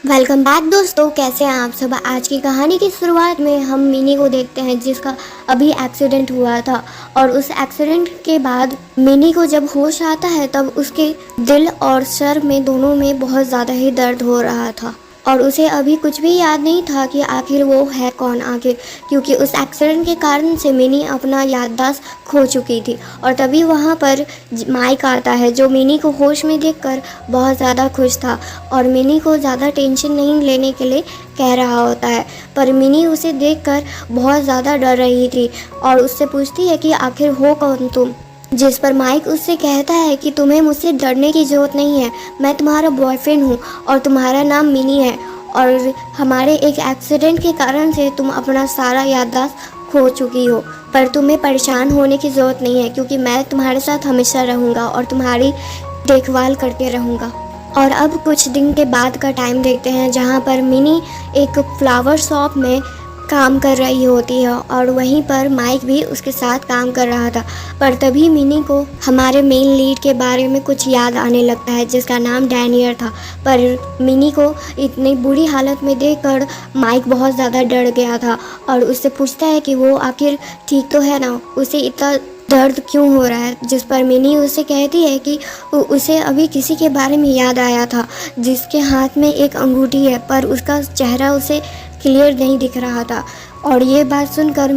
Welcome back दोस्तों, कैसे हैं आप सब। आज की कहानी की शुरुआत में हम मिनी को देखते हैं जिसका अभी एक्सीडेंट हुआ था। और उस एक्सीडेंट के बाद मिनी को जब होश आता है तब उसके दिल और सर में दोनों में बहुत ज़्यादा ही दर्द हो रहा था और उसे अभी कुछ भी याद नहीं था कि आखिर वो है कौन आखिर, क्योंकि उस एक्सीडेंट के कारण से मिनी अपना याददाश्त खो चुकी थी। और तभी वहाँ पर माइक आता है जो मिनी को होश में देखकर बहुत ज़्यादा खुश था और मिनी को ज़्यादा टेंशन नहीं लेने के लिए कह रहा होता है। पर मिनी उसे देखकर बहुत ज़्यादा डर रही थी और उससे पूछती है कि आखिर हो कौन तुम, जिस पर माइक उससे कहता है कि तुम्हें मुझसे डरने की ज़रूरत नहीं है, मैं तुम्हारा बॉयफ्रेंड हूँ और तुम्हारा नाम मिनी है और हमारे एक एक्सीडेंट के कारण से तुम अपना सारा याददाश्त खो चुकी हो। पर तुम्हें परेशान होने की ज़रूरत नहीं है क्योंकि मैं तुम्हारे साथ हमेशा रहूँगा और तुम्हारी देखभाल करते रहूँगा। और अब कुछ दिन के बाद का टाइम देखते हैं जहाँ पर मिनी एक फ्लावर शॉप में काम कर रही होती है और वहीं पर माइक भी उसके साथ काम कर रहा था। पर तभी मिनी को हमारे मेन लीड के बारे में कुछ याद आने लगता है जिसका नाम डैनियल था। पर मिनी को इतनी बुरी हालत में देखकर माइक बहुत ज़्यादा डर गया था और उससे पूछता है कि वो आखिर ठीक तो है ना, उसे इतना दर्द क्यों हो रहा है। जिस पर मिनी उससे कहती है कि उसे अभी किसी के बारे में याद आया था जिसके हाथ में एक अंगूठी है पर उसका चेहरा उसे क्लियर नहीं दिख रहा था। और ये बात सुनकर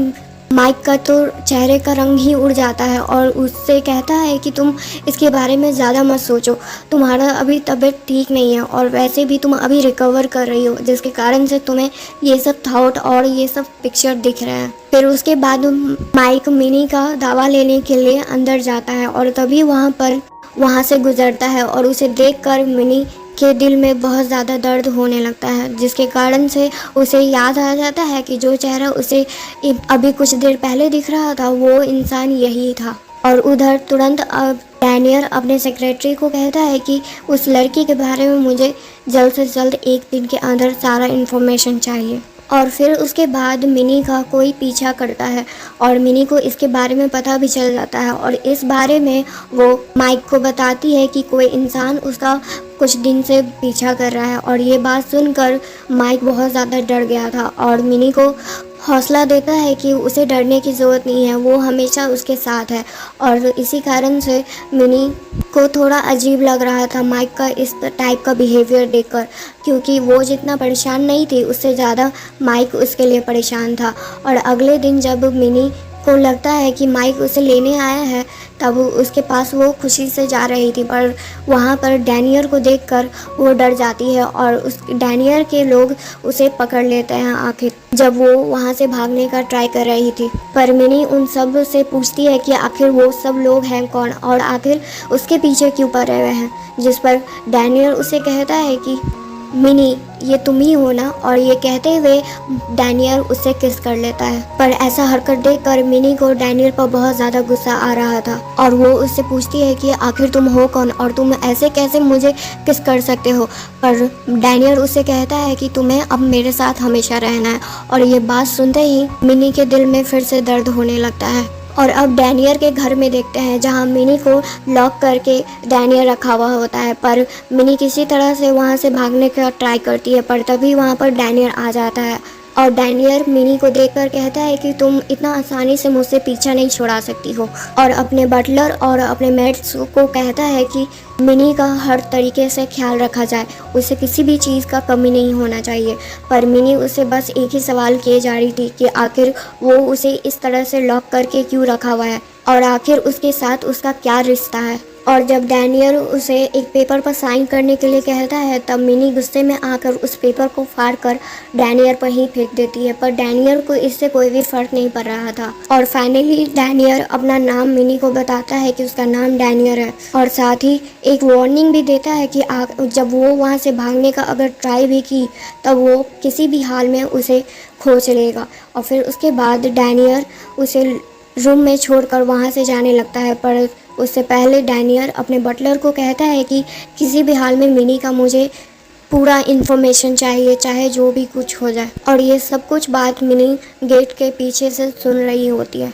माइक का तो चेहरे का रंग ही उड़ जाता है और उससे कहता है कि तुम इसके बारे में ज़्यादा मत सोचो, तुम्हारा अभी तबीयत ठीक नहीं है और वैसे भी तुम अभी रिकवर कर रही हो जिसके कारण से तुम्हें ये सब थॉट और ये सब पिक्चर दिख रहे हैं। फिर उसके बाद माइक मिनी का दवा लेने के लिए अंदर जाता है और तभी वहाँ से गुजरता है और उसे देखकर मिनी के दिल में बहुत ज़्यादा दर्द होने लगता है जिसके कारण से उसे याद आ जाता है कि जो चेहरा उसे अभी कुछ देर पहले दिख रहा था वो इंसान यही था। और उधर तुरंत अब डैनियल अपने सेक्रेटरी को कहता है कि उस लड़की के बारे में मुझे जल्द से जल्द एक दिन के अंदर सारा इन्फॉर्मेशन चाहिए। और फिर उसके बाद मिनी का कोई पीछा करता है और मिनी को इसके बारे में पता भी चल जाता है और इस बारे में वो माइक को बताती है कि कोई इंसान उसका कुछ दिन से पीछा कर रहा है। और ये बात सुनकर माइक बहुत ज़्यादा डर गया था और मिनी को हौसला देता है कि उसे डरने की ज़रूरत नहीं है, वो हमेशा उसके साथ है। और इसी कारण से मिनी को थोड़ा अजीब लग रहा था माइक का इस टाइप का बिहेवियर देखकर, क्योंकि वो जितना परेशान नहीं थी उससे ज़्यादा माइक उसके लिए परेशान था। और अगले दिन जब मिनी को लगता है कि माइक उसे लेने आया है तब उसके पास वो खुशी से जा रही थी, पर वहाँ पर डैनियल को देखकर वो डर जाती है और उस डैनियल के लोग उसे पकड़ लेते हैं आखिर जब वो वहाँ से भागने का ट्राई कर रही थी। पर मिनी उन सब से पूछती है कि आखिर वो सब लोग हैं कौन और आखिर उसके पीछे क्यों पड़े हुए हैं, जिस पर डैनियल उसे कहता है कि मिनी ये तुम ही हो ना। और ये कहते हुए डैनियल उससे किस कर लेता है। पर ऐसा हरकत देखकर मिनी को डैनियल पर बहुत ज़्यादा गुस्सा आ रहा था और वो उससे पूछती है कि आखिर तुम हो कौन और तुम ऐसे कैसे मुझे किस कर सकते हो। पर डैनियल उससे कहता है कि तुम्हें अब मेरे साथ हमेशा रहना है। और ये बात सुनते ही मिनी के दिल में फिर से दर्द होने लगता है। और अब डैनियल के घर में देखते हैं जहाँ मिनी को लॉक करके डैनियल रखा हुआ होता है, पर मिनी किसी तरह से वहाँ से भागने का ट्राई करती है पर तभी वहाँ पर डैनियल आ जाता है। और डैनियल मिनी को देखकर कहता है कि तुम इतना आसानी से मुझसे पीछा नहीं छुड़ा सकती हो और अपने बटलर और अपने मेड्स को कहता है कि मिनी का हर तरीके से ख्याल रखा जाए, उसे किसी भी चीज़ का कमी नहीं होना चाहिए। पर मिनी उसे बस एक ही सवाल किए जा रही थी कि आखिर वो उसे इस तरह से लॉक करके क्यों रखा हुआ है और आखिर उसके साथ उसका क्या रिश्ता है। और जब डैनियल उसे एक पेपर पर साइन करने के लिए कहता है तब मिनी गुस्से में आकर उस पेपर को फाड़ कर डैनियल पर ही फेंक देती है, पर डैनियल को इससे कोई भी फर्क नहीं पड़ रहा था। और फाइनली डैनियल अपना नाम मिनी को बताता है कि उसका नाम डैनियल है और साथ ही एक वार्निंग भी देता है कि जब वो वहाँ से भागने का अगर ट्राई भी की तब वो किसी भी हाल में उसे खोज लेगा। और फिर उसके बाद डैनियल उसे रूम में छोड़कर वहाँ से जाने लगता है, पर उससे पहले डैनियल अपने बटलर को कहता है कि किसी भी हाल में मिनी का मुझे पूरा इन्फॉर्मेशन चाहिए, चाहे जो भी कुछ हो जाए। और ये सब कुछ बात मिनी गेट के पीछे से सुन रही होती है।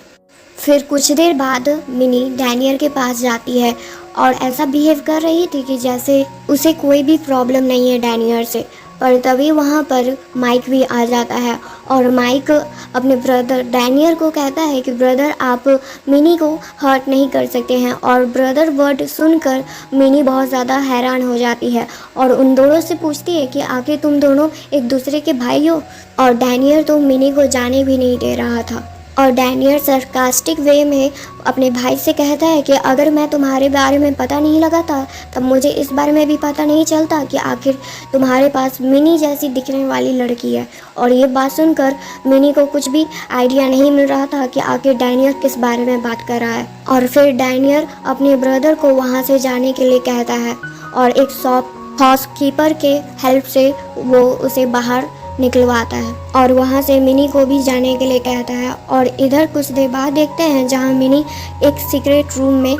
फिर कुछ देर बाद मिनी डैनियल के पास जाती है और ऐसा बिहेव कर रही थी कि जैसे उसे कोई भी प्रॉब्लम नहीं है डैनियल से। पर तभी वहाँ पर माइक भी आ जाता है और माइक अपने ब्रदर डैनियल को कहता है कि ब्रदर आप मिनी को हर्ट नहीं कर सकते हैं। और ब्रदर वर्ड सुनकर मिनी बहुत ज़्यादा हैरान हो जाती है और उन दोनों से पूछती है कि आखिर तुम दोनों एक दूसरे के भाई हो। और डैनियल तो मिनी को जाने भी नहीं दे रहा था और डैनियल सरकास्टिक वे में अपने भाई से कहता है कि अगर मैं तुम्हारे बारे में पता नहीं लगाता तब मुझे इस बारे में भी पता नहीं चलता कि आखिर तुम्हारे पास मिनी जैसी दिखने वाली लड़की है। और ये बात सुनकर मिनी को कुछ भी आइडिया नहीं मिल रहा था कि आखिर डैनियल किस बारे में बात कर रहा है। और फिर डैनियल अपने ब्रदर को वहाँ से जाने के लिए कहता है और एक शॉप हाउसकीपर के हेल्प से वो उसे बाहर निकलवाता है और वहाँ से मिनी को भी जाने के लिए कहता है। और इधर कुछ देर बाद देखते हैं जहाँ मिनी एक सीक्रेट रूम में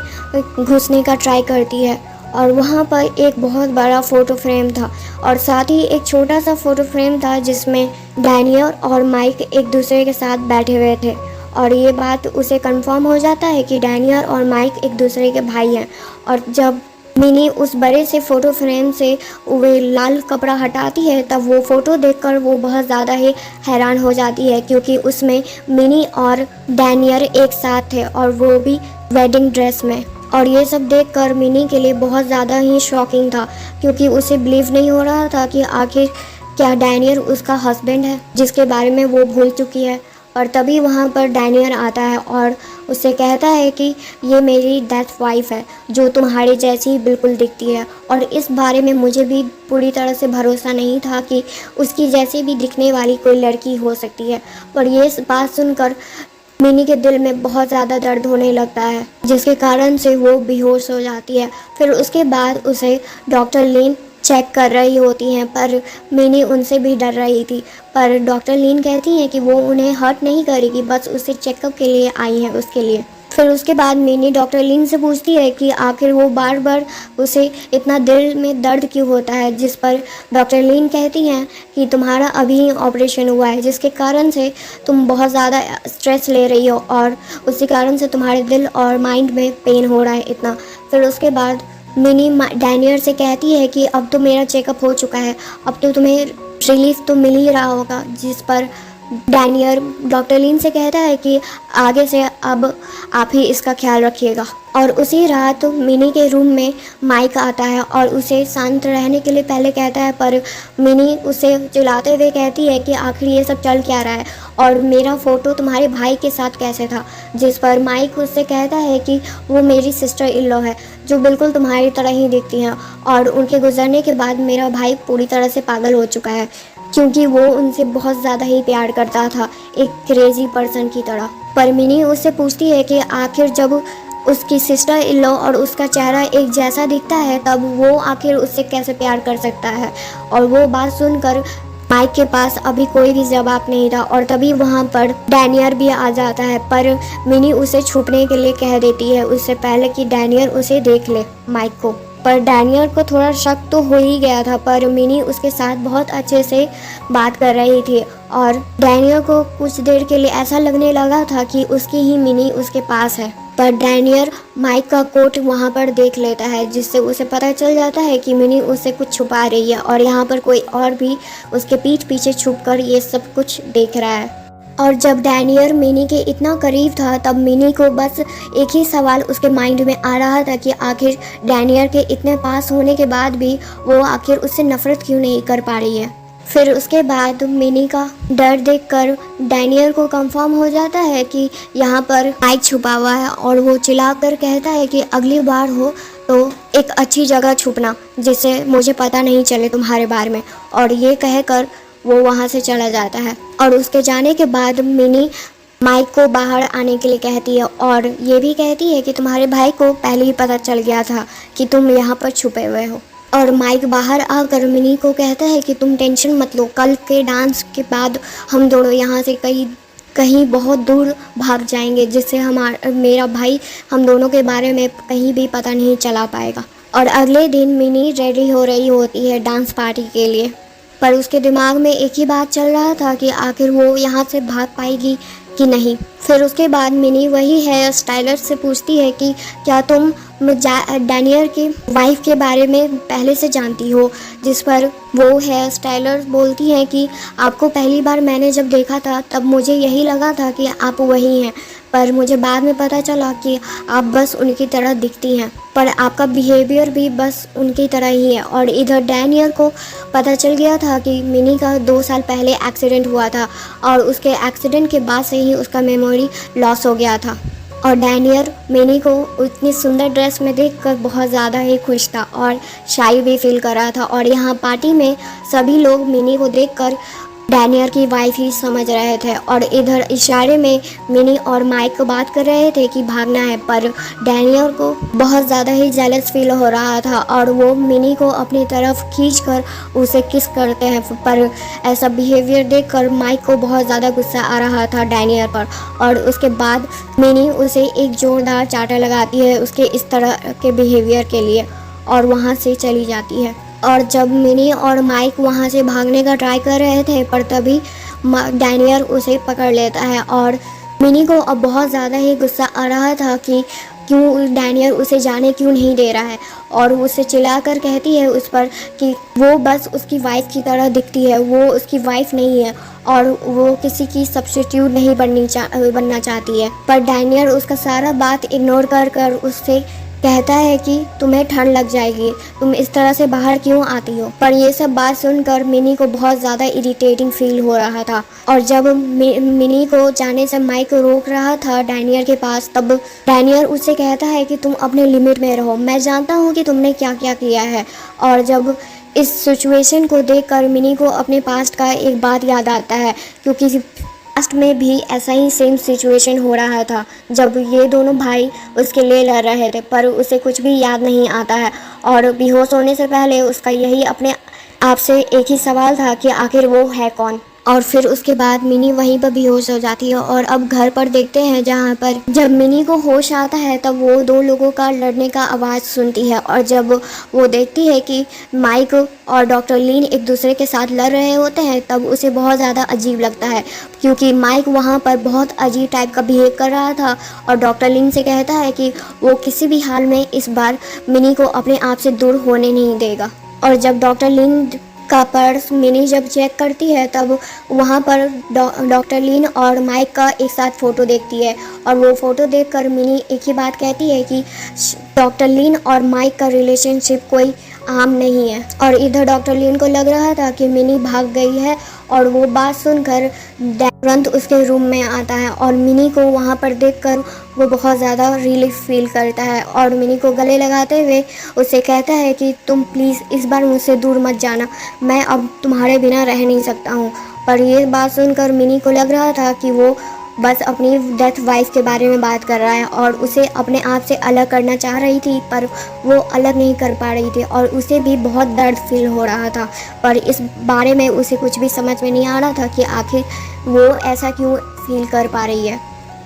घुसने का ट्राई करती है और वहाँ पर एक बहुत बड़ा फ़ोटो फ्रेम था और साथ ही एक छोटा सा फ़ोटो फ्रेम था जिसमें डैनियल और माइक एक दूसरे के साथ बैठे हुए थे। और ये बात उसे कंफर्म हो जाता है कि डैनियल और माइक एक दूसरे के भाई हैं। और जब मिनी उस बड़े से फ़ोटो फ्रेम से वो लाल कपड़ा हटाती है तब वो फ़ोटो देखकर वो बहुत ज़्यादा ही हैरान हो जाती है क्योंकि उसमें मिनी और डैनियल एक साथ थे और वो भी वेडिंग ड्रेस में। और ये सब देखकर मिनी के लिए बहुत ज़्यादा ही शॉकिंग था क्योंकि उसे बिलीव नहीं हो रहा था कि आखिर क्या डैनियल उसका हस्बैंड है जिसके बारे में वो भूल चुकी है। और तभी वहाँ पर डैनियल आता है और उससे कहता है कि ये मेरी डेथ वाइफ है जो तुम्हारे जैसी ही बिल्कुल दिखती है। और इस बारे में मुझे भी पूरी तरह से भरोसा नहीं था कि उसकी जैसी भी दिखने वाली कोई लड़की हो सकती है। पर ये बात सुनकर मिनी के दिल में बहुत ज़्यादा दर्द होने लगता है जिसके कारण से वो बेहोश हो जाती है। फिर उसके बाद उसे डॉक्टर लिन चेक कर रही होती हैं पर मिनी उनसे भी डर रही थी। पर डॉक्टर लिन कहती हैं कि वो उन्हें हर्ट नहीं करेगी, बस उसे चेकअप के लिए आई हैं उसके लिए। फिर उसके बाद मिनी डॉक्टर लिन से पूछती है कि आखिर वो बार बार उसे इतना दिल में दर्द क्यों होता है, जिस पर डॉक्टर लिन कहती हैं कि तुम्हारा अभी ऑपरेशन हुआ है जिसके कारण से तुम बहुत ज़्यादा स्ट्रेस ले रही हो और उसी कारण से तुम्हारे दिल और माइंड में पेन हो रहा है इतना। फिर उसके बाद मिनी डैनियल से कहती है कि अब तो मेरा चेकअप हो चुका है, अब तो तुम्हें रिलीफ तो मिल ही रहा होगा। जिस पर डैनियल डॉक्टर लिन से कहता है कि आगे से अब आप ही इसका ख्याल रखिएगा। और उसी रात मिनी के रूम में माइक आता है और उसे शांत रहने के लिए पहले कहता है पर मिनी उसे चिल्लाते हुए कहती है कि आखिर ये सब चल क्या रहा है और मेरा फ़ोटो तुम्हारे भाई के साथ कैसे था। जिस पर माइक उससे कहता है कि वो मेरी सिस्टर इन लॉ है जो बिल्कुल तुम्हारी तरह ही दिखती हैं और उनके गुजरने के बाद मेरा भाई पूरी तरह से पागल हो चुका है क्योंकि वो उनसे बहुत ज़्यादा ही प्यार करता था, एक क्रेजी पर्सन की तरह। पर मिनी उससे पूछती है कि आखिर जब उसकी सिस्टर इन लॉ और उसका चेहरा एक जैसा दिखता है तब वो आखिर उससे कैसे प्यार कर सकता है। और वो बात सुनकर माइक के पास अभी कोई भी जवाब नहीं था और तभी वहाँ पर डैनियल भी आ जाता है पर मिनी उसे छुपने के लिए कह देती है उससे पहले कि डैनियल उसे देख ले माइक को। पर डैनियल को थोड़ा शक तो हो ही गया था पर मिनी उसके साथ बहुत अच्छे से बात कर रही थी और डैनियल को कुछ देर के लिए ऐसा लगने लगा था कि उसकी ही मिनी उसके पास है। पर डैनियल माइक का कोट वहाँ पर देख लेता है जिससे उसे पता चल जाता है कि मिनी उससे कुछ छुपा रही है और यहाँ पर कोई और भी उसके पीठ पीछे छुपकर ये सब कुछ देख रहा है। और जब डैनियल मिनी के इतना करीब था तब मिनी को बस एक ही सवाल उसके माइंड में आ रहा था कि आखिर डैनियल के इतने पास होने के बाद भी वो आखिर उससे नफरत क्यों नहीं कर पा रही है। फिर उसके बाद मिनी का डर देखकर डैनियल को कंफर्म हो जाता है कि यहाँ पर माइक छुपा हुआ है और वो चिल्लाकर कहता है कि अगली बार हो तो एक अच्छी जगह छुपना जिससे मुझे पता नहीं चले तुम्हारे बारे में। और ये कहकर वो वहाँ से चला जाता है और उसके जाने के बाद मिनी माइक को बाहर आने के लिए कहती है और ये भी कहती है कि तुम्हारे भाई को पहले ही पता चल गया था कि तुम यहाँ पर छुपे हुए हो। और माइक बाहर आकर मिनी को कहता है कि तुम टेंशन मत लो, कल के डांस के बाद हम दोनों यहाँ से कहीं बहुत दूर भाग जाएंगे जिससे मेरा भाई हम दोनों के बारे में कहीं भी पता नहीं चला पाएगा। और अगले दिन मिनी रेडी हो रही होती है डांस पार्टी के लिए पर उसके दिमाग में एक ही बात चल रहा था कि आखिर वो यहाँ से भाग पाएगी कि नहीं। फिर उसके बाद मिनी वही हेयर स्टाइलर से पूछती है कि क्या तुम डैनियल की वाइफ के बारे में पहले से जानती हो, जिस पर वो हेयर स्टाइलर बोलती है कि आपको पहली बार मैंने जब देखा था तब मुझे यही लगा था कि आप वही हैं, पर मुझे बाद में पता चला कि आप बस उनकी तरह दिखती हैं, पर आपका बिहेवियर भी बस उनकी तरह ही है। और इधर डैनियल को पता चल गया था कि मिनी का 2 साल पहले एक्सीडेंट हुआ था और उसके एक्सीडेंट के बाद से ही उसका मेमोरी लॉस हो गया था। और डैनियल मिनी को उतनी सुंदर ड्रेस में देखकर बहुत ज़्यादा ही खुश था और शाई भी फील कर रहा था। और यहाँ पार्टी में सभी लोग मिनी को देखकर डैनियल की वाइफ ही समझ रहे थे और इधर इशारे में मिनी और माइक को बात कर रहे थे कि भागना है, पर डैनियल को बहुत ज़्यादा ही जेलस फील हो रहा था और वो मिनी को अपनी तरफ खींचकर उसे किस करते हैं, पर ऐसा बिहेवियर देखकर माइक को बहुत ज़्यादा गुस्सा आ रहा था डैनियल पर। और उसके बाद मिनी उसे एक जोरदार चाटा लगाती है उसके इस तरह के बिहेवियर के लिए और वहाँ से चली जाती है। और जब मिनी और माइक वहाँ से भागने का ट्राई कर रहे थे, पर तभी डैनियल उसे पकड़ लेता है और मिनी को अब बहुत ज़्यादा ही गुस्सा आ रहा था कि क्यों डैनियल उसे जाने क्यों नहीं दे रहा है, और उससे चिल्लाकर कहती है उस पर कि वो बस उसकी वाइफ की तरह दिखती है, वो उसकी वाइफ नहीं है और वो किसी की सब्स्टिट्यूट नहीं बनना चाहती है। पर डैनियल उसका सारा बात इग्नोर कर उससे कहता है कि तुम्हें ठंड लग जाएगी, तुम इस तरह से बाहर क्यों आती हो। पर ये सब बात सुनकर मिनी को बहुत ज़्यादा इरिटेटिंग फील हो रहा था। और जब मिनी को जाने से माइक रोक रहा था डैनियल के पास, तब डैनियल उससे कहता है कि तुम अपने लिमिट में रहो, मैं जानता हूँ कि तुमने क्या क्या किया है। और जब इस सिचुएशन को देखकर मिनी को अपने पास्ट का एक बात याद आता है, क्योंकि पास्ट में भी ऐसा ही सेम सिचुएशन हो रहा था जब ये दोनों भाई उसके लिए लड़ रहे थे, पर उसे कुछ भी याद नहीं आता है। और बेहोश होने से पहले उसका यही अपने आप से एक ही सवाल था कि आखिर वो है कौन। और फिर उसके बाद मिनी वहीं पर बेहोश हो जाती है। और अब घर पर देखते हैं जहाँ पर जब मिनी को होश आता है तब वो 2 लोगों का लड़ने का आवाज़ सुनती है, और जब वो देखती है कि माइक और डॉक्टर लीन एक दूसरे के साथ लड़ रहे होते हैं तब उसे बहुत ज़्यादा अजीब लगता है, क्योंकि माइक वहाँ पर बहुत अजीब टाइप का बिहेव कर रहा था और डॉक्टर लीन से कहता है कि वो किसी भी हाल में इस बार मिनी को अपने आप से दूर होने नहीं देगा। और जब डॉक्टर लीन का पर्स मिनी जब चेक करती है तब वहाँ पर डॉक्टर लीन और माइक का एक साथ फ़ोटो देखती है, और वो फ़ोटो देखकर मिनी एक ही बात कहती है कि डॉक्टर लीन और माइक का रिलेशनशिप कोई आम नहीं है। और इधर डॉक्टर लीन को लग रहा था कि मिनी भाग गई है, और वो बात सुनकर तुरंत उसके रूम में आता है और मिनी को वहाँ पर देखकर वो बहुत ज़्यादा रिलीफ फील करता है और मिनी को गले लगाते हुए उसे कहता है कि तुम प्लीज़ इस बार मुझसे दूर मत जाना, मैं अब तुम्हारे बिना रह नहीं सकता हूँ। पर ये बात सुनकर मिनी को लग रहा था कि वो बस अपनी डेथ वाइफ के बारे में बात कर रहा है और उसे अपने आप से अलग करना चाह रही थी, पर वो अलग नहीं कर पा रही थी और उसे भी बहुत दर्द फील हो रहा था। पर इस बारे में उसे कुछ भी समझ में नहीं आ रहा था कि आखिर वो ऐसा क्यों फील कर पा रही है।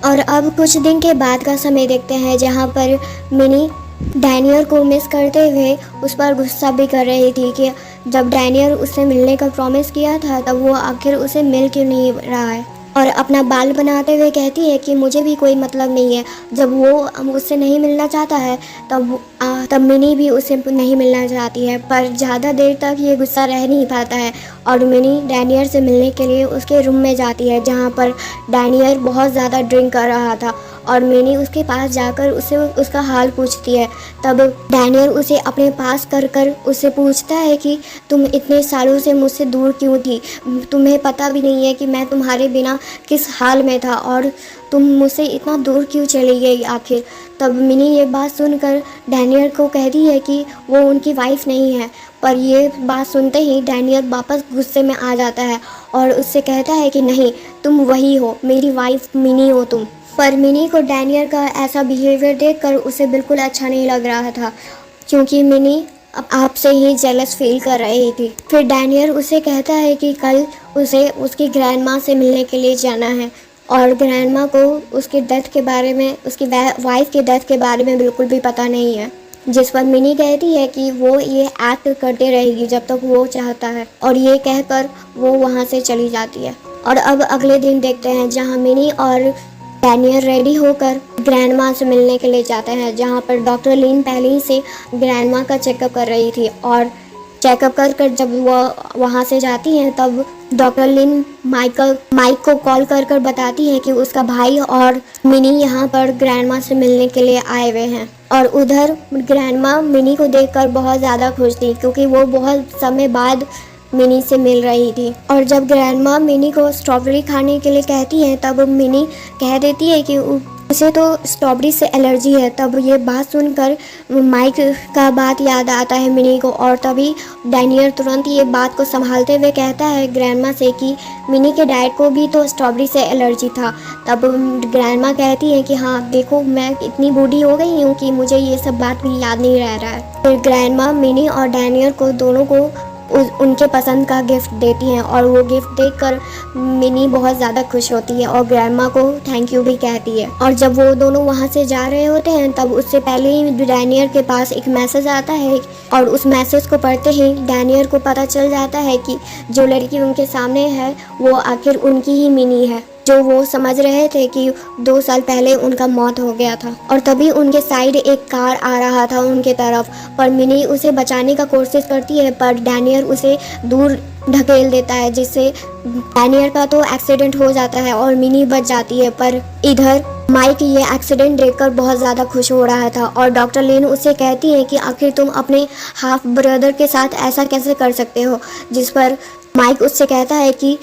और अब कुछ दिन के बाद का समय देखते हैं जहाँ पर मिनी डैनियल को मिस करते हुए उस पर गुस्सा भी कर रही थी कि जब डैनियल उससे मिलने का प्रॉमिस किया था तब वो आखिर उसे मिल क्यों नहीं रहा है। और अपना बाल बनाते हुए कहती है कि मुझे भी कोई मतलब नहीं है। जब वो उससे नहीं मिलना चाहता है तब मिनी भी उससे नहीं मिलना चाहती है, पर ज़्यादा देर तक ये गुस्सा रह नहीं पाता है और मिनी डैनियल से मिलने के लिए उसके रूम में जाती है जहाँ पर डैनियल बहुत ज़्यादा ड्रिंक कर रहा था और मिनी उसके पास जाकर उससे उसका हाल पूछती है। तब डैनियल उसे अपने पास कर उससे पूछता है कि तुम इतने सालों से मुझसे दूर क्यों थी, तुम्हें पता भी नहीं है कि मैं तुम्हारे बिना किस हाल में था और तुम मुझसे इतना दूर क्यों चली गई आखिर। तब मिनी ये बात सुनकर डैनियल को कहती है कि वो उनकी वाइफ नहीं है, पर ये बात सुनते ही डैनियल वापस गुस्से में आ जाता है और उससे कहता है कि नहीं, तुम वही हो, मेरी वाइफ मिनी हो तुम। पर मिनी को डैनियल का ऐसा बिहेवियर देखकर उसे बिल्कुल अच्छा नहीं लग रहा था, क्योंकि मिनी आपसे ही जेलस फील कर रही थी। फिर डैनियल उसे कहता है कि कल उसे उसकी ग्रैंडमा से मिलने के लिए जाना है और ग्रैंडमा को उसकी डेथ के बारे में, उसकी वाइफ की डेथ के बारे में बिल्कुल भी पता नहीं है, जिस पर मिनी कहती है कि वो ये एक्ट करते रहेगी जब तक वो चाहता है, और ये कहकर वो वहाँ से चली जाती है। और अब अगले दिन देखते हैं जहाँ मिनी और डैनियल रेडी होकर ग्रैंडमा से मिलने के लिए जाते हैं, जहाँ पर डॉक्टर लिन पहले ही से ग्रैंडमा का चेकअप कर रही थी। और चेकअप कर कर जब वह वहाँ से जाती हैं तब डॉक्टर लिन माइक को कॉल कर कर बताती है कि उसका भाई और मिनी यहाँ पर ग्रैंडमा से मिलने के लिए आए हुए हैं। और उधर ग्रैंडमा मिनी को देखकर बहुत ज़्यादा खुश थी, क्योंकि वो बहुत समय बाद मिनी से मिल रही थी। और जब ग्रैंडमा मिनी को स्ट्रॉबेरी खाने के लिए कहती है तब मिनी कह देती है कि उसे तो स्ट्रॉबेरी से एलर्जी है। तब ये बात सुनकर माइक का बात याद आता है मिनी को, और तभी डैनियल तुरंत ये बात को संभालते हुए कहता है ग्रैंडमा से कि मिनी के डैड को भी तो स्ट्रॉबेरी से एलर्जी था। तब ग्रैंडमा कहती है कि हाँ देखो, मैं इतनी बूढ़ी हो गई हूँ कि मुझे ये सब बात भी याद नहीं रह रहा है। फिर ग्रैंडमा मिनी और डैनियल को दोनों को उनके पसंद का गिफ्ट देती हैं, और वो गिफ्ट देखकर मिनी बहुत ज़्यादा खुश होती है और ग्रैंडमा को थैंक यू भी कहती है। और जब वो दोनों वहाँ से जा रहे होते हैं तब उससे पहले ही डैनियल के पास एक मैसेज आता है, और उस मैसेज को पढ़ते ही डैनियल को पता चल जाता है कि जो लड़की उनके सामने है वो आखिर उनकी ही मिनी है, जो वो समझ रहे थे कि 2 साल पहले उनका मौत हो गया था। और तभी उनके साइड एक कार आ रहा था उनके तरफ, पर मिनी उसे बचाने का कोशिश करती है, पर डैनियल उसे दूर ढकेल देता है, जिससे डैनियल का तो एक्सीडेंट हो जाता है और मिनी बच जाती है। पर इधर माइक ये एक्सीडेंट देखकर बहुत ज़्यादा खुश हो रहा था, और डॉक्टर लिन उससे कहती है कि आखिर तुम अपने हाफ ब्रदर के साथ ऐसा कैसे कर सकते हो। जिस पर माइक उससे कहता है कि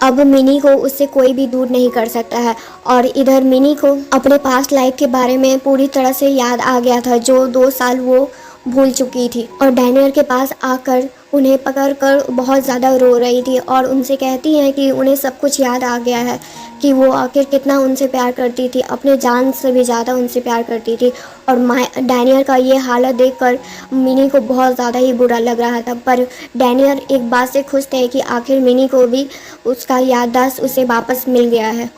अब मिनी को उससे कोई भी दूर नहीं कर सकता है। और इधर मिनी को अपने पास्ट लाइफ के बारे में पूरी तरह से याद आ गया था, जो 2 साल वो भूल चुकी थी। और डैनियल के पास आकर उन्हें पकड़कर बहुत ज़्यादा रो रही थी, और उनसे कहती हैं कि उन्हें सब कुछ याद आ गया है कि वो आखिर कितना उनसे प्यार करती थी, अपने जान से भी ज़्यादा उनसे प्यार करती थी। और डैनियल का ये हालत देखकर मिनी को बहुत ज़्यादा ही बुरा लग रहा था, पर डैनियल एक बात से खुश थे कि आखिर मिनी को भी उसका याददाश्त उसे वापस मिल गया है।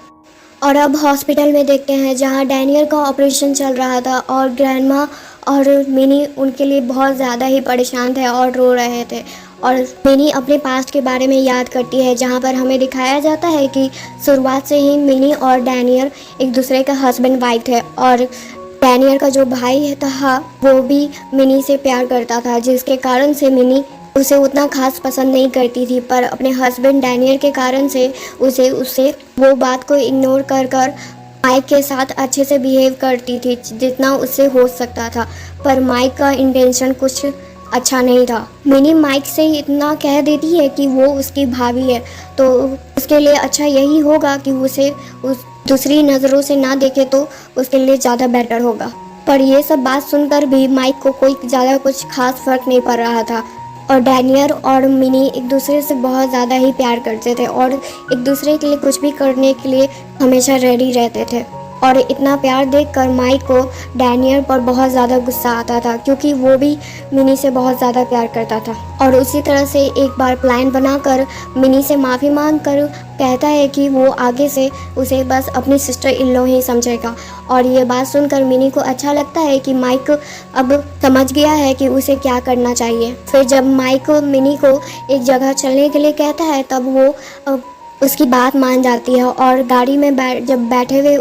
और अब हॉस्पिटल में देखते हैं जहाँ डैनियल का ऑपरेशन चल रहा था, और ग्रैंडमा और मिनी उनके लिए बहुत ज़्यादा ही परेशान थे और रो रहे थे। और मिनी अपने पास्ट के बारे में याद करती है, जहाँ पर हमें दिखाया जाता है कि शुरुआत से ही मिनी और डैनियल एक दूसरे का हस्बैंड वाइफ थे, और डैनियल का जो भाई था वो भी मिनी से प्यार करता था, जिसके कारण से मिनी उसे उतना खास पसंद नहीं करती थी। पर अपने हस्बैंड डैनियल के कारण से उसे वो बात को इग्नोर कर कर माइक के साथ अच्छे से बिहेव करती थी, जितना उससे हो सकता था। पर माइक का इंटेंशन कुछ अच्छा नहीं था। मिनी माइक से इतना कह देती है कि वो उसकी भाभी है, तो उसके लिए अच्छा यही होगा कि उसे उस दूसरी नज़रों से ना देखे, तो उसके लिए ज़्यादा बेटर होगा। पर ये सब बात सुनकर भी माइक को कोई ज़्यादा कुछ खास फर्क नहीं पड़ रहा था, और डैनियल और मिनी एक दूसरे से बहुत ज़्यादा ही प्यार करते थे, और एक दूसरे के लिए कुछ भी करने के लिए हमेशा रेडी रहते थे। और इतना प्यार देखकर माइक को डैनियल पर बहुत ज़्यादा गुस्सा आता था, क्योंकि वो भी मिनी से बहुत ज़्यादा प्यार करता था। और उसी तरह से एक बार प्लान बनाकर मिनी से माफ़ी मांग कर कहता है कि वो आगे से उसे बस अपनी सिस्टर इन लॉ ही समझेगा। और ये बात सुनकर मिनी को अच्छा लगता है कि माइक अब समझ गया है कि उसे क्या करना चाहिए। फिर जब माइक मिनी को एक जगह चलने के लिए कहता है तब वो उसकी बात मान जाती है, और गाड़ी में जब बैठे हुए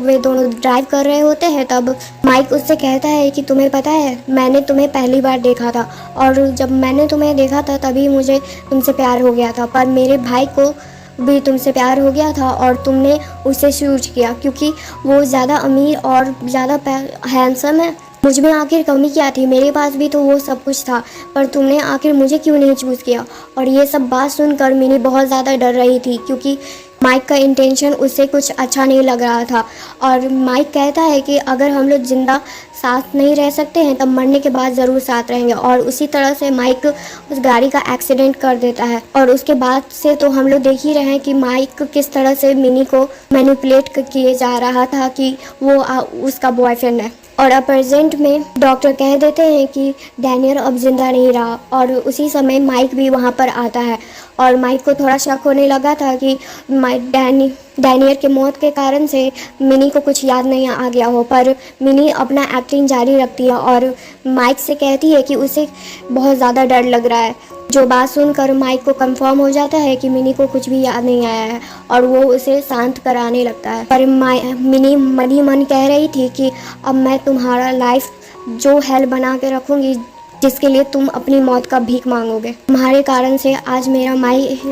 वे दोनों ड्राइव कर रहे होते हैं तब माइक उससे कहता है कि तुम्हें पता है, मैंने तुम्हें पहली बार देखा था, और जब मैंने तुम्हें देखा था तभी मुझे तुमसे प्यार हो गया था, पर मेरे भाई को भी तुमसे प्यार हो गया था और तुमने उसे चूज किया क्योंकि वो ज़्यादा अमीर और ज़्यादा हैंडसम है। मुझ में आखिर कमी क्या थी, मेरे पास भी तो वो सब कुछ था, पर तुमने आखिर मुझे क्यों नहीं चूज़ किया। और ये सब बात सुनकर मिनी बहुत ज़्यादा डर रही थी, क्योंकि माइक का इंटेंशन उससे कुछ अच्छा नहीं लग रहा था। और माइक कहता है कि अगर हम लोग ज़िंदा साथ नहीं रह सकते हैं तब मरने के बाद ज़रूर साथ रहेंगे। और उसी तरह से माइक उस गाड़ी का एक्सीडेंट कर देता है, और उसके बाद से तो हम लोग देख ही रहे हैं कि माइक किस तरह से मिनी को मैनिपुलेट किए जा रहा था कि वो उसका बॉयफ्रेंड है। और अब प्रेजेंट में डॉक्टर कह देते हैं कि डैनियल अब जिंदा नहीं रहा, और उसी समय माइक भी वहाँ पर आता है। और माइक को थोड़ा शक होने लगा था कि डैनियल के मौत के कारण से मिनी को कुछ याद नहीं आ गया हो, पर मिनी अपना एक्टिंग जारी रखती है और माइक से कहती है कि उसे बहुत ज़्यादा डर लग रहा है। जो बात सुनकर माइक को कंफर्म हो जाता है कि मिनी को कुछ भी याद नहीं आया है और वो उसे शांत कराने लगता है। पर मिनी मन ही मन कह रही थी कि अब मैं तुम्हारा लाइफ जो हेल बना के रखूँगी, जिसके लिए तुम अपनी मौत का भीख मांगोगे। तुम्हारे कारण से आज मेरा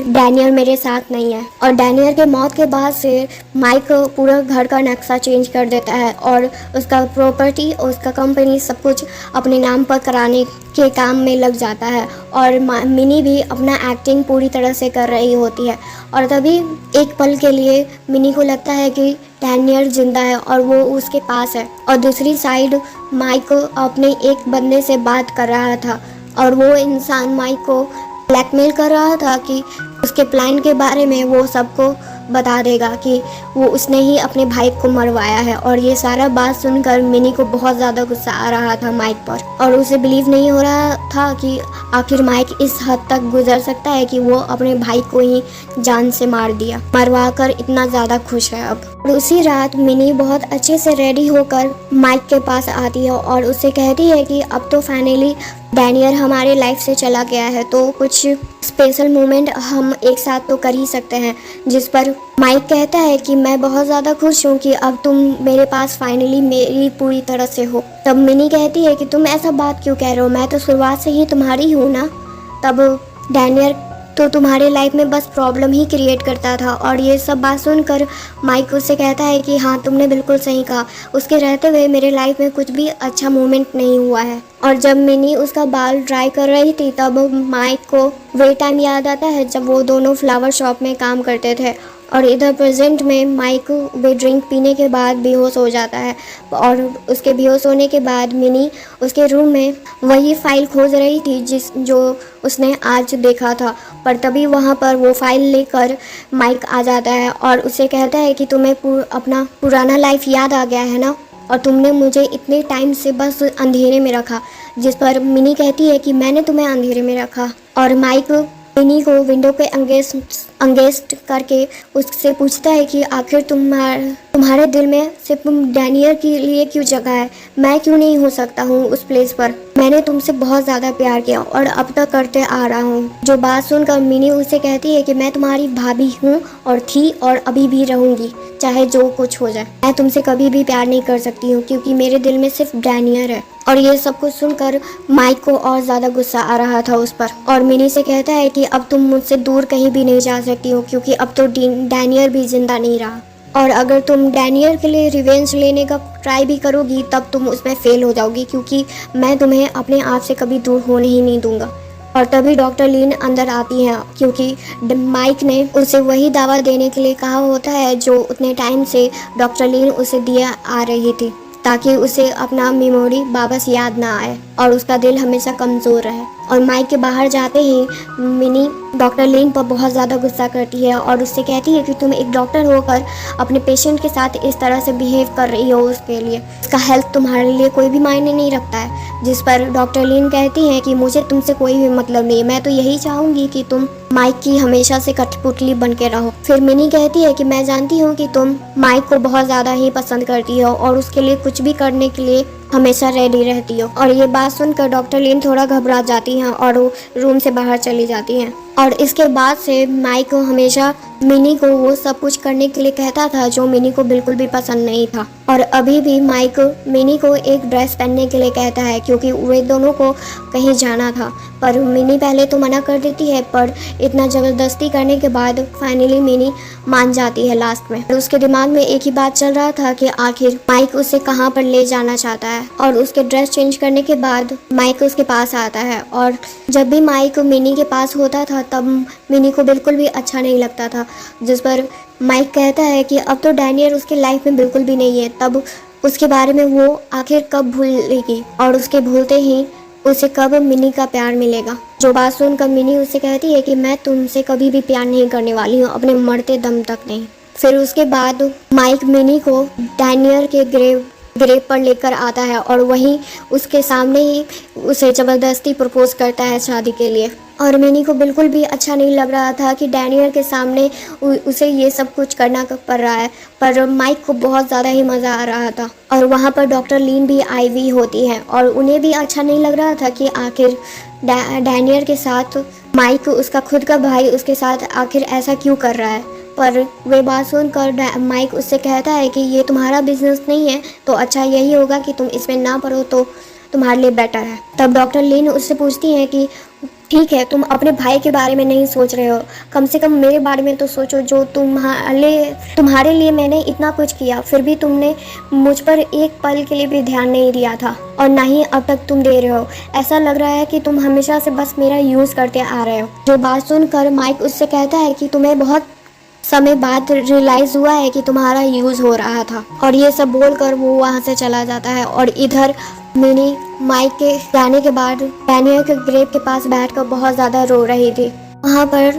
डैनियल मेरे साथ नहीं है। और डैनियल के मौत के बाद से माइक पूरा घर का नक्शा चेंज कर देता है और उसका प्रॉपर्टी, उसका कंपनी सब कुछ अपने नाम पर कराने के काम में लग जाता है। और मिनी भी अपना एक्टिंग पूरी तरह से कर रही होती है। और तभी एक पल के लिए मिनी को लगता है कि डैनियल जिंदा है और वो उसके पास है। और दूसरी साइड माइक अपने एक बंदे से बात कर रहा था और वो इंसान माइक को ब्लैकमेल कर रहा था कि उसके प्लान के बारे में वो सबको बता देगा कि वो उसने ही अपने भाई को मरवाया है। और ये सारा बात सुनकर मिनी को बहुत ज़्यादा गुस्सा आ रहा था माइक पर और उसे बिलीव नहीं हो रहा था कि आखिर माइक इस हद तक गुजर सकता है कि वो अपने भाई को ही जान से मरवा कर इतना ज़्यादा खुश है अब। और उसी रात मिनी बहुत अच्छे से रेडी होकर माइक के पास आती है और उससे कहती है कि अब तो फाइनली डैनियल हमारे लाइफ से चला गया है, तो कुछ स्पेशल मोमेंट हम एक साथ तो कर ही सकते हैं। जिस पर माइक कहता है कि मैं बहुत ज़्यादा खुश हूँ कि अब तुम मेरे पास फाइनली मेरी पूरी तरह से हो। तब मिनी कहती है कि तुम ऐसा बात क्यों कह रहे हो, मैं तो शुरुआत से ही तुम्हारी हूँ ना। तब डैनियल तो तुम्हारे लाइफ में बस प्रॉब्लम ही क्रिएट करता था। और ये सब बात सुनकर माइक उससे कहता है कि हाँ, तुमने बिल्कुल सही कहा, उसके रहते हुए मेरे लाइफ में कुछ भी अच्छा मोमेंट नहीं हुआ है। और जब मिनी उसका बाल ड्राई कर रही थी तब माइक को वही टाइम याद आता है जब वो दोनों फ्लावर शॉप में काम करते थे। और इधर प्रेजेंट में माइक वे ड्रिंक पीने के बाद बेहोश हो जाता है और उसके बेहोश होने के बाद मिनी उसके रूम में वही फाइल खोज रही थी जो उसने आज देखा था। पर तभी वहाँ पर वो फाइल लेकर माइक आ जाता है और उसे कहता है कि तुम्हें अपना पुराना लाइफ याद आ गया है ना, और तुमने मुझे इतने टाइम से बस अंधेरे में रखा। जिस पर मिनी कहती है कि मैंने तुम्हें अंधेरे में रखा। और माइक मिनी को विंडो पे अंगेस्ट करके उससे पूछता है कि आखिर तुम्हारे दिल में सिर्फ डैनियल के लिए क्यों जगह है, मैं क्यों नहीं हो सकता हूँ उस प्लेस पर। मैंने तुमसे बहुत ज़्यादा प्यार किया और अब तक करते आ रहा हूँ। जो बात सुनकर मिनी उससे कहती है कि मैं तुम्हारी भाभी हूँ और थी और अभी भी रहूँगी, चाहे जो कुछ हो जाए। मैं तुमसे कभी भी प्यार नहीं कर सकती हूँ क्योंकि मेरे दिल में सिर्फ डैनियल है। और ये सब कुछ सुनकर माइक को और ज़्यादा गुस्सा आ रहा था उस पर। और मिनी से कहता है कि अब तुम मुझसे दूर कहीं भी नहीं जा सकती हो क्योंकि अब तो डैनियल भी जिंदा नहीं रहा। और अगर तुम डैनियल के लिए रिवेंज लेने का ट्राई भी करोगी तब तुम उसमें फेल हो जाओगी क्योंकि मैं तुम्हें अपने आप से कभी दूर होने ही नहीं दूंगा। और तभी डॉक्टर लीन अंदर आती हैं क्योंकि माइक ने उसे वही दावा देने के लिए कहा होता है जो उतने टाइम से डॉक्टर लीन उसे दिया आ रही थी, ताकि उसे अपना मेमोरी वापस याद ना आए और उसका दिल हमेशा कमज़ोर रहे। और माइक के बाहर जाते ही मिनी डॉक्टर लीन पर बहुत ज़्यादा गुस्सा करती है और उससे कहती है कि तुम एक डॉक्टर होकर अपने पेशेंट के साथ इस तरह से बिहेव कर रही हो, उसके लिए उसका हेल्थ तुम्हारे लिए कोई भी मायने नहीं रखता है। जिस पर डॉक्टर लीन कहती हैं कि मुझे तुमसे कोई भी मतलब नहीं, मैं तो यही चाहूँगी कि तुम माइक की हमेशा से कठपुतली बन के रहो। फिर मिनी कहती है कि मैं जानती हूँ कि तुम माइक को बहुत ज़्यादा ही पसंद करती हो और उसके लिए कुछ भी करने के लिए हमेशा रेडी रहती हो। और ये बात सुनकर डॉक्टर लीन थोड़ा घबरा जाती हैं और वो रूम से बाहर चली जाती हैं। और इसके बाद से माइक हमेशा मिनी को वो सब कुछ करने के लिए कहता था जो मिनी को बिल्कुल भी पसंद नहीं था। और अभी भी माइक मिनी को एक ड्रेस पहनने के लिए कहता है क्योंकि वे दोनों को कहीं जाना था। पर मिनी पहले तो मना कर देती है, पर इतना ज़बरदस्ती करने के बाद फाइनली मिनी मान जाती है लास्ट में। और उसके दिमाग में एक ही बात चल रहा था कि आखिर माइक उसे कहाँ पर ले जाना चाहता है। और उसके ड्रेस चेंज करने के बाद माइक उसके पास आता है और जब भी माइक मिनी के पास होता था तब मिनी को बिल्कुल भी अच्छा नहीं लगता था। जिस पर माइक कहता है कि अब तो डैनियल उसके लाइफ में बिल्कुल भी नहीं है, तब उसके बारे में वो आखिर कब भूलेगी और उसके भूलते ही उसे कब मिनी का प्यार मिलेगा। जो बात सुनकर मिनी उससे कहती है कि मैं तुमसे कभी भी प्यार नहीं करने वाली हूँ, अपने मरते दम तक नहीं। फिर उसके बाद माइक मिनी को डैनियल के ग्रेव पर लेकर आता है और वहीं उसके सामने ही उसे ज़बरदस्ती प्रपोज करता है शादी के लिए। और मिनी को बिल्कुल भी अच्छा नहीं लग रहा था कि डैनियल के सामने उसे ये सब कुछ करना पड़ रहा है, पर माइक को बहुत ज़्यादा ही मज़ा आ रहा था। और वहाँ पर डॉक्टर लीन भी आई हुई होती हैं और उन्हें भी अच्छा नहीं लग रहा था कि आखिर डैनियल के साथ माइक उसका खुद का भाई उसके साथ आखिर ऐसा क्यों कर रहा है। पर वे बात सुनकर माइक उससे कहता है कि ये तुम्हारा बिजनेस नहीं है, तो अच्छा यही होगा कि तुम इसमें ना पढ़ो तो तुम्हारे लिए बेटर है। तब डॉक्टर लिन उससे पूछती हैं कि ठीक है, तुम अपने भाई के बारे में नहीं सोच रहे हो, कम से कम मेरे बारे में तो सोचो। जो तुम्हारे लिए मैंने इतना कुछ किया, फिर भी तुमने मुझ पर एक पल के लिए भी ध्यान नहीं दिया था, और ना ही अब तक तुम दे रहे हो। ऐसा लग रहा है कि तुम हमेशा से बस मेरा यूज़ करते आ रहे हो। जो बात सुनकर माइक उससे कहता है कि तुम्हें बहुत समय बाद रियलाइज़ हुआ है कि तुम्हारा यूज़ हो रहा था, और ये सब बोलकर वो वहाँ से चला जाता है। और इधर मिनी माइक के जाने के बाद डैनियल के ग्रेव के पास बैठकर बहुत ज़्यादा रो रही थी। वहाँ पर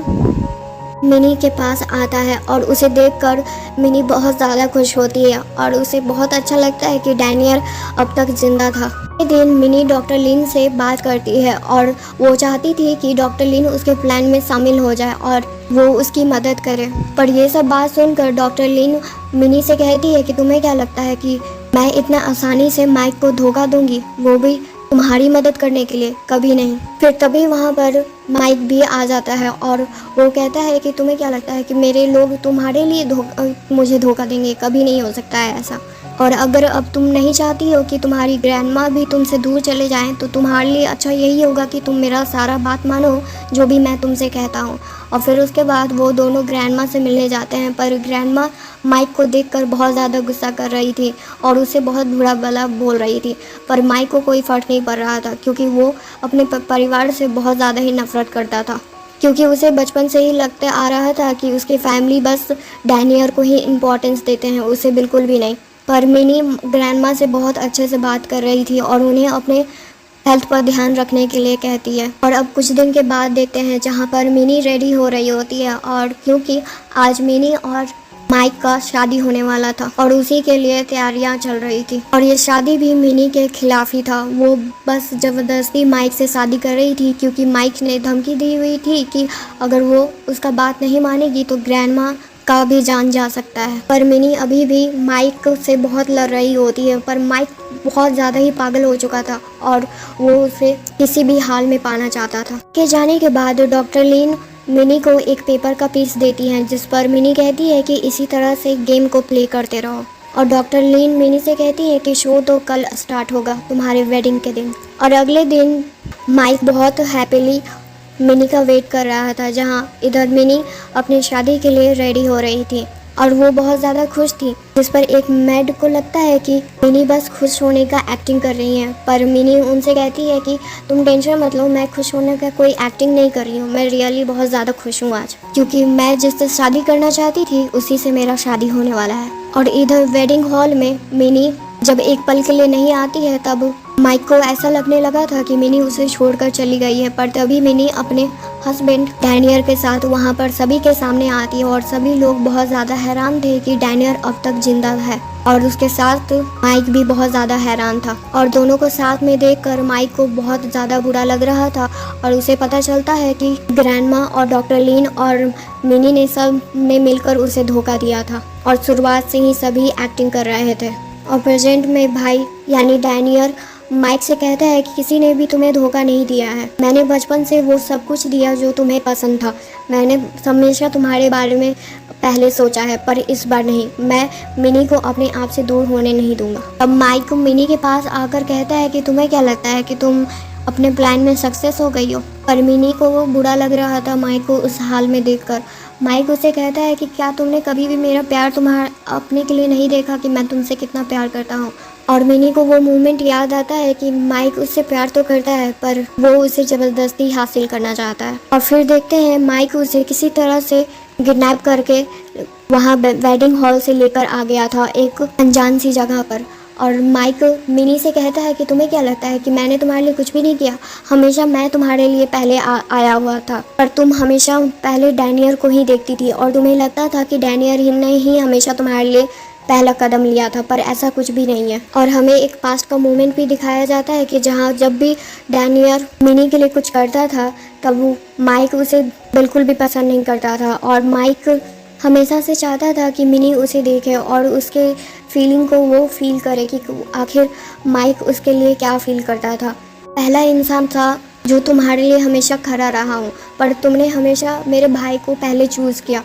मिनी के पास आता है और उसे देखकर मिनी बहुत ज़्यादा खुश होती है और उसे बहुत अच्छा लगता है कि डैनियल अब तक जिंदा था। एक दिन मिनी डॉक्टर लिन से बात करती है और वो चाहती थी कि डॉक्टर लिन उसके प्लान में शामिल हो जाए और वो उसकी मदद करे। पर ये सब बात सुनकर डॉक्टर लिन मिनी से कहती है कि तुम्हें क्या लगता है कि मैं इतना आसानी से माइक को धोखा दूंगी, वो भी तुम्हारी मदद करने के लिए? कभी नहीं। फिर तभी वहाँ पर माइक भी आ जाता है और वो कहता है कि तुम्हें क्या लगता है कि मेरे लोग तुम्हारे लिए मुझे धोखा देंगे? कभी नहीं हो सकता है ऐसा। और अगर अब तुम नहीं चाहती हो कि तुम्हारी ग्रैंडमा भी तुमसे दूर चले जाएं, तो तुम्हारे लिए अच्छा यही होगा कि तुम मेरा सारा बात मानो जो भी मैं तुमसे कहता हूँ। और फिर उसके बाद वो दोनों ग्रैंडमा से मिलने जाते हैं, पर ग्रैंडमा माइक को देखकर बहुत ज़्यादा गुस्सा कर रही थी और उसे बहुत बुरा भला बोल रही थी। पर माइक को कोई फ़र्क नहीं पड़ रहा था, क्योंकि वो अपने परिवार से बहुत ज़्यादा ही नफरत करता था, क्योंकि उसे बचपन से ही लगते आ रहा था कि उसकी फैमिली बस डैनियल को ही इम्पोर्टेंस देते हैं, उसे बिल्कुल भी नहीं। पर मिनी ग्रैंडमा से बहुत अच्छे से बात कर रही थी और उन्हें अपने हेल्थ पर ध्यान रखने के लिए कहती है। और अब कुछ दिन के बाद देखते हैं जहाँ पर मिनी रेडी हो रही होती है, और क्योंकि आज मिनी और माइक का शादी होने वाला था और उसी के लिए तैयारियां चल रही थी। और ये शादी भी मिनी के खिलाफ ही था। वो बस ज़बरदस्ती माइक से शादी कर रही थी, क्योंकि माइक ने धमकी दी हुई थी कि अगर वो उसका बात नहीं मानेगी तो ग्रैंडमा का भी जान जा सकता है। पर मिनी अभी भी माइक से बहुत लड़ रही होती है, पर माइक बहुत ज़्यादा ही पागल हो चुका था और वो उसे किसी भी हाल में पाना चाहता था। के जाने के बाद डॉक्टर लिन मिनी को एक पेपर का पीस देती हैं, जिस पर मिनी कहती है कि इसी तरह से गेम को प्ले करते रहो। और डॉक्टर लिन मिनी से कहती है कि शो तो कल स्टार्ट होगा, तुम्हारे वेडिंग के दिन। और अगले दिन माइक बहुत हैप्पीली मिनी का वेट कर रहा था, जहां इधर मिनी अपनी शादी के लिए रेडी हो रही थी और वो बहुत ज़्यादा खुश थी। जिस पर एक मैड को लगता है कि मिनी बस खुश होने का एक्टिंग कर रही है, पर मिनी उनसे कहती है कि तुम टेंशन मत लो, मैं खुश होने का कोई एक्टिंग नहीं कर रही हूँ, मैं रियली बहुत ज़्यादा खुश हूँ आज, क्योंकि मैं जिससे शादी करना चाहती थी उसी से मेरा शादी होने वाला है। और इधर वेडिंग हॉल में मिनी जब एक पल के लिए नहीं आती है, तब माइक को ऐसा लगने लगा था कि मिनी उसे छोड़कर चली गई है। पर तभी मिनी अपने हस्बैंड डैनियल के साथ वहाँ पर सभी के सामने आती है और सभी लोग बहुत ज़्यादा हैरान थे कि डैनियल अब तक जिंदा है, और उसके साथ माइक भी बहुत ज़्यादा हैरान था। और दोनों को साथ में देखकर माइक को बहुत ज़्यादा बुरा लग रहा था और उसे पता चलता है कि ग्रैंडमा और डॉक्टर लिन और मिनी ने सब ने मिलकर उसे धोखा दिया था और शुरुआत से ही सभी एक्टिंग कर रहे थे। और प्रेजेंट में भाई यानी डैनियल माइक से कहता है कि किसी ने भी तुम्हें धोखा नहीं दिया है, मैंने बचपन से वो सब कुछ दिया जो तुम्हें पसंद था, मैंने हमेशा तुम्हारे बारे में पहले सोचा है, पर इस बार नहीं, मैं मिनी को अपने आप से दूर होने नहीं दूंगा। अब माइक मिनी के पास आकर कहता है कि तुम्हें क्या लगता है कि तुम अपने प्लान में सक्सेस हो गई हो? पर मिनी को वो बुरा लग रहा था माइक को उस हाल में देखकर। माइक उसे कहता है कि क्या तुमने कभी भी मेरा प्यार तुम्हारे अपने के लिए नहीं देखा कि मैं तुमसे कितना प्यार करता हूँ? और मिनी को वो मोमेंट याद आता है कि माइक उससे प्यार तो करता है, पर वो उसे ज़बरदस्ती हासिल करना चाहता है। और फिर देखते हैं माइक उसे किसी तरह से किडनैप करके वहाँ वेडिंग हॉल से लेकर आ गया था एक अनजान सी जगह पर। और माइक मिनी से कहता है कि तुम्हें क्या लगता है कि मैंने तुम्हारे लिए कुछ भी नहीं किया? हमेशा मैं तुम्हारे लिए पहले आया हुआ था, पर तुम हमेशा पहले डैनियल को ही देखती थी और तुम्हें लगता था कि डैनियल ने ही हमेशा तुम्हारे लिए पहला कदम लिया था, पर ऐसा कुछ भी नहीं है। और हमें एक पास्ट का मोमेंट भी दिखाया जाता है कि जहाँ जब भी डैनियल मिनी के लिए कुछ करता था, तब वो माइक उसे बिल्कुल भी पसंद नहीं करता था और माइक हमेशा से चाहता था कि मिनी उसे देखे और उसके फीलिंग को वो फील करे कि आखिर माइक उसके लिए क्या फील करता था। पहला इंसान था जो तुम्हारे लिए हमेशा खड़ा रहा हूँ, पर तुमने हमेशा मेरे भाई को पहले चूज़ किया।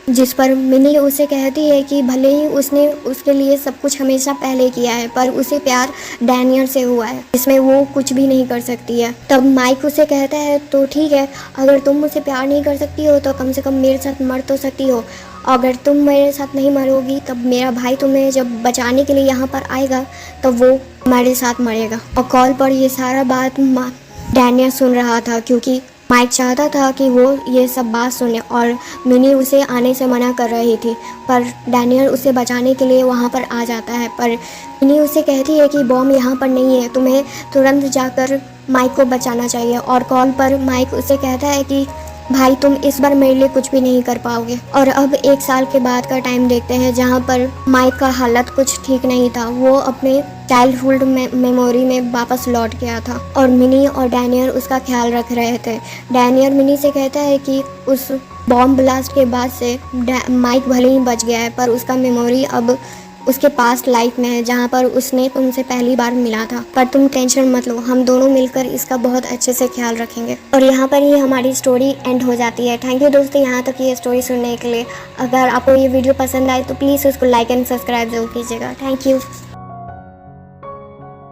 जिस पर मिनी उसे कहती है कि भले ही उसने उसके लिए सब कुछ हमेशा पहले किया है, पर उसे प्यार डैनियल से हुआ है, इसमें वो कुछ भी नहीं कर सकती है। तब माइक उसे कहता है तो ठीक है, अगर तुम मुझसे प्यार नहीं कर सकती हो तो कम से कम मेरे साथ मर तो सकती हो। अगर तुम मेरे साथ नहीं मरोगी तब मेरा भाई तुम्हें जब बचाने के लिए यहाँ पर आएगा तब वो हमारे साथ मरेगा। और कॉल पर ये सारा बात डैनियल सुन रहा था, क्योंकि माइक चाहता था कि वो ये सब बात सुने और मिनी उसे आने से मना कर रही थी, पर डैनियल उसे बचाने के लिए वहाँ पर आ जाता है। पर मिनी उसे कहती है कि बॉम्ब यहाँ पर नहीं है, तुम्हें तुरंत जाकर माइक को बचाना चाहिए। और कॉल पर माइक उसे कहता है कि भाई तुम इस बार मेरे लिए कुछ भी नहीं कर पाओगे। और अब 1 साल के बाद का टाइम देखते हैं, जहाँ पर माइक का हालत कुछ ठीक नहीं था। वो अपने चाइल्डहुड मेमोरी में वापस लौट गया था और मिनी और डैनियल उसका ख्याल रख रहे थे। डैनियल मिनी से कहता है कि उस बॉम्ब ब्लास्ट के बाद से माइक भले ही बच गया है, पर उसका मेमोरी अब उसके पास्ट लाइफ में है, जहाँ पर उसने तुमसे पहली बार मिला था। पर तुम टेंशन मत लो, हम दोनों मिलकर इसका बहुत अच्छे से ख्याल रखेंगे। और यहाँ पर ही हमारी स्टोरी एंड हो जाती है। थैंक यू दोस्तों यहाँ तक ये स्टोरी सुनने के लिए। अगर आपको ये वीडियो पसंद आए तो प्लीज़ उसको लाइक एंड सब्सक्राइब जरूर कीजिएगा। Thank you.